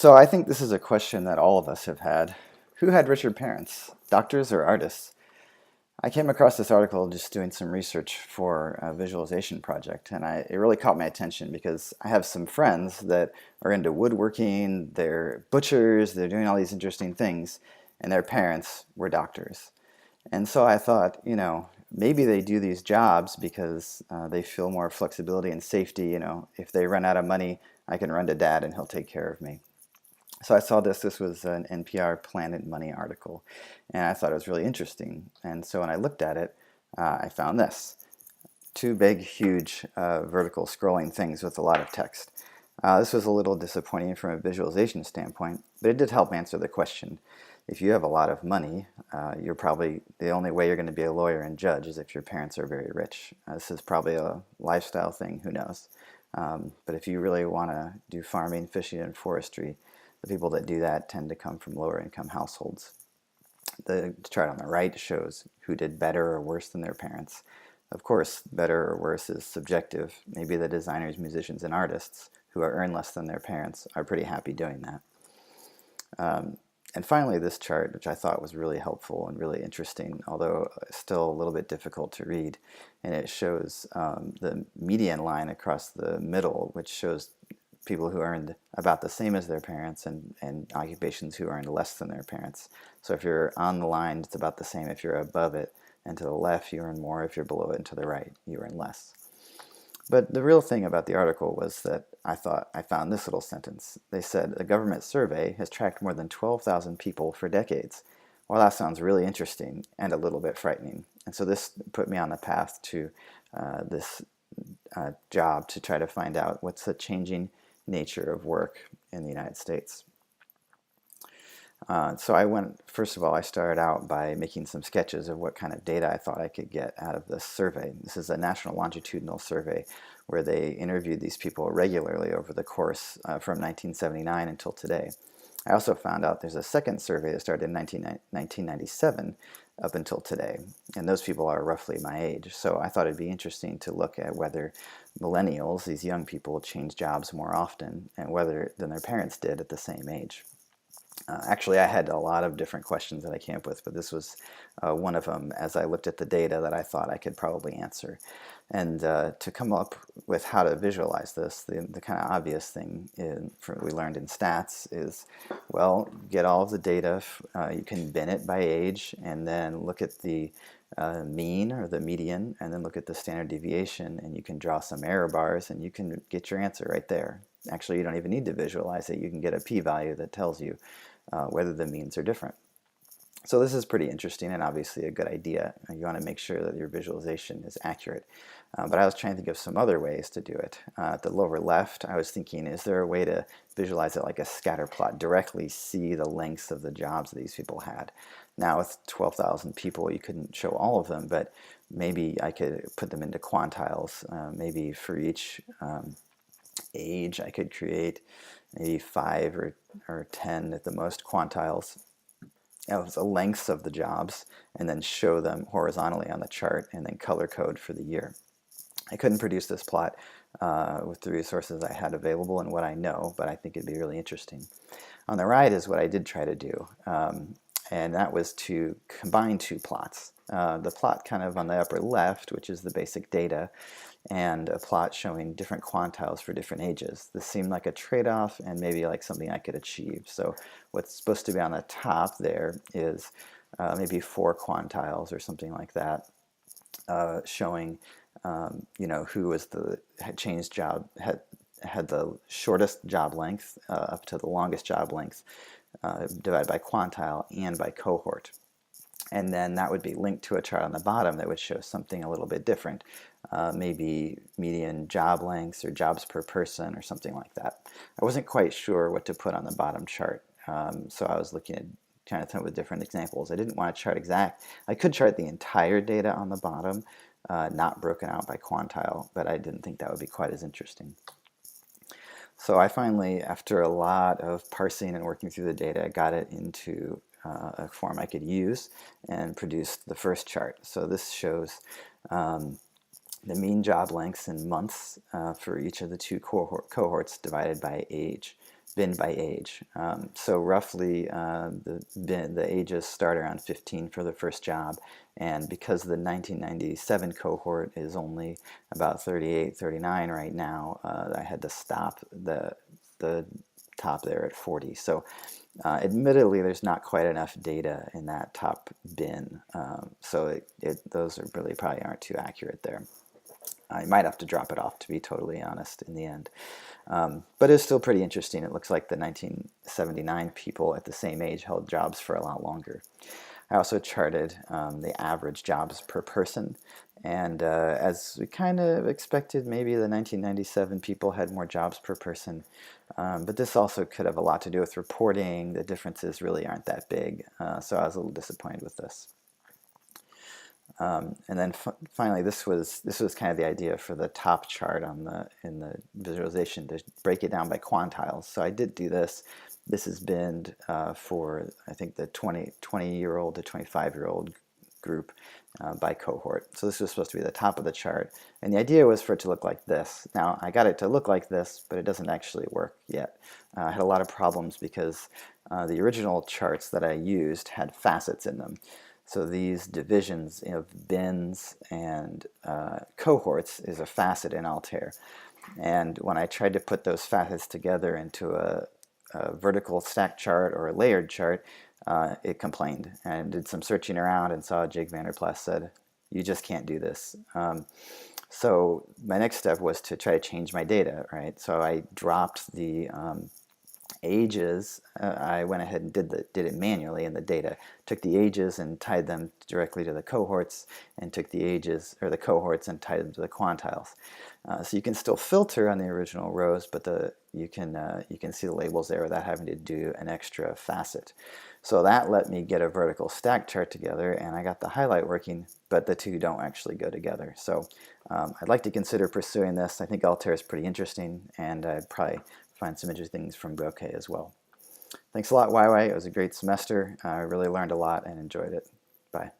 So I think this is a question that all of us have had. Who had richer parents, doctors or artists? I came across this article just doing some research for a visualization project, and it really caught my attention because I have some friends that are into woodworking, they're butchers, they're doing all these interesting things, and their parents were doctors. And so I thought, maybe they do these jobs because they feel more flexibility and safety. If they run out of money, I can run to dad and he'll take care of me. So I saw this. This was an NPR Planet Money article, and I thought it was really interesting. And so when I looked at it, I found this. Two big, huge vertical scrolling things with a lot of text. This was a little disappointing from a visualization standpoint, but it did help answer the question. If you have a lot of money, you're probably, the only way you're going to be a lawyer and judge is if your parents are very rich. This is probably a lifestyle thing, who knows. But if you really want to do farming, fishing, and forestry, the people that do that tend to come from lower income households. The chart on the right shows who did better or worse than their parents. Of course, better or worse is subjective. Maybe the designers, musicians, and artists who earn less than their parents are pretty happy doing that. And finally, this chart, which I thought was really helpful and really interesting, although still a little bit difficult to read, and it shows the median line across the middle, which shows people who earned about the same as their parents and occupations who earned less than their parents. So if you're on the line, it's about the same. If you're above it and to the left, you earn more. If you're below it and to the right, you earn less. But the real thing about the article was that I found this little sentence. They said a government survey has tracked more than 12,000 people for decades. Well, that sounds really interesting and a little bit frightening. And so this put me on the path to this job to try to find out what's the changing nature of work in the United States. So first of all, I started out by making some sketches of what kind of data I thought I could get out of this survey. This is a national longitudinal survey where they interviewed these people regularly over the course from 1979 until today. I also found out there's a second survey that started in 1997 up until today, and those people are roughly my age. So I thought it'd be interesting to look at whether millennials, these young people, change jobs more often and whether than their parents did at the same age. Actually, I had a lot of different questions that I came up with, but this was one of them as I looked at the data that I thought I could probably answer. And to come up with how to visualize this, the kind of obvious thing we learned in stats is, well, get all of the data, you can bin it by age, and then look at the mean or the median, and then look at the standard deviation, and you can draw some error bars, and you can get your answer right there. Actually, you don't even need to visualize it. You can get a p-value that tells you whether the means are different. So this is pretty interesting and obviously a good idea. You want to make sure that your visualization is accurate. But I was trying to think of some other ways to do it. At the lower left, I was thinking, is there a way to visualize it like a scatter plot, directly see the lengths of the jobs that these people had? Now with 12,000 people, you couldn't show all of them, but maybe I could put them into quantiles. Maybe for each age, I could create maybe 5 or 10 at the most quantiles of the lengths of the jobs and then show them horizontally on the chart and then color code for the year. I couldn't produce this plot with the resources I had available and what I know, but I think it'd be really interesting. On the right is what I did try to do, and that was to combine two plots. The plot kind of on the upper left, which is the basic data, and a plot showing different quantiles for different ages. This seemed like a trade-off and maybe like something I could achieve. So what's supposed to be on the top there is maybe 4 quantiles or something like that, showing who was had changed job, had the shortest job length up to the longest job length, divided by quantile and by cohort. And then that would be linked to a chart on the bottom that would show something a little bit different, maybe median job lengths or jobs per person or something like that. I wasn't quite sure what to put on the bottom chart, so I was looking at trying to come up with different examples. I didn't want to chart exact. I could chart the entire data on the bottom, not broken out by quantile, but I didn't think that would be quite as interesting. So I finally, after a lot of parsing and working through the data, got it into a form I could use and produced the first chart. So this shows the mean job lengths in months for each of the 2 cohorts divided by age. bin by age. So roughly the ages start around 15 for the first job, and because the 1997 cohort is only about 38, 39 right now, I had to stop the top there at 40. So admittedly, there's not quite enough data in that top bin, so those are really probably aren't too accurate there. I might have to drop it off, to be totally honest, in the end. But it's still pretty interesting. It looks like the 1979 people at the same age held jobs for a lot longer. I also charted the average jobs per person. And as we kind of expected, maybe the 1997 people had more jobs per person. But this also could have a lot to do with reporting. The differences really aren't that big. So I was a little disappointed with this. And then finally, this was kind of the idea for the top chart in the visualization, to break it down by quantiles. So I did do this. This has been for, I think, the 20-year-old to 25-year-old group by cohort. So this was supposed to be the top of the chart. And the idea was for it to look like this. Now, I got it to look like this, but it doesn't actually work yet. I had a lot of problems because the original charts that I used had facets in them. So these divisions of bins and cohorts is a facet in Altair. And when I tried to put those facets together into a vertical stack chart or a layered chart, it complained. And did some searching around and saw Jake Vanderplas said, "You just can't do this." So my next step was to try to change my data, right? So I dropped the ages. I went ahead and did it manually in the data. Took the ages and tied them directly to the cohorts, and took the ages or the cohorts and tied them to the quantiles. So you can still filter on the original rows, but you can see the labels there without having to do an extra facet. So that let me get a vertical stack chart together, and I got the highlight working, but the two don't actually go together. So I'd like to consider pursuing this. I think Altair is pretty interesting, and I'd probably find some interesting things from Bokeh as well. Thanks a lot, YY. It was a great semester. I really learned a lot and enjoyed it. Bye.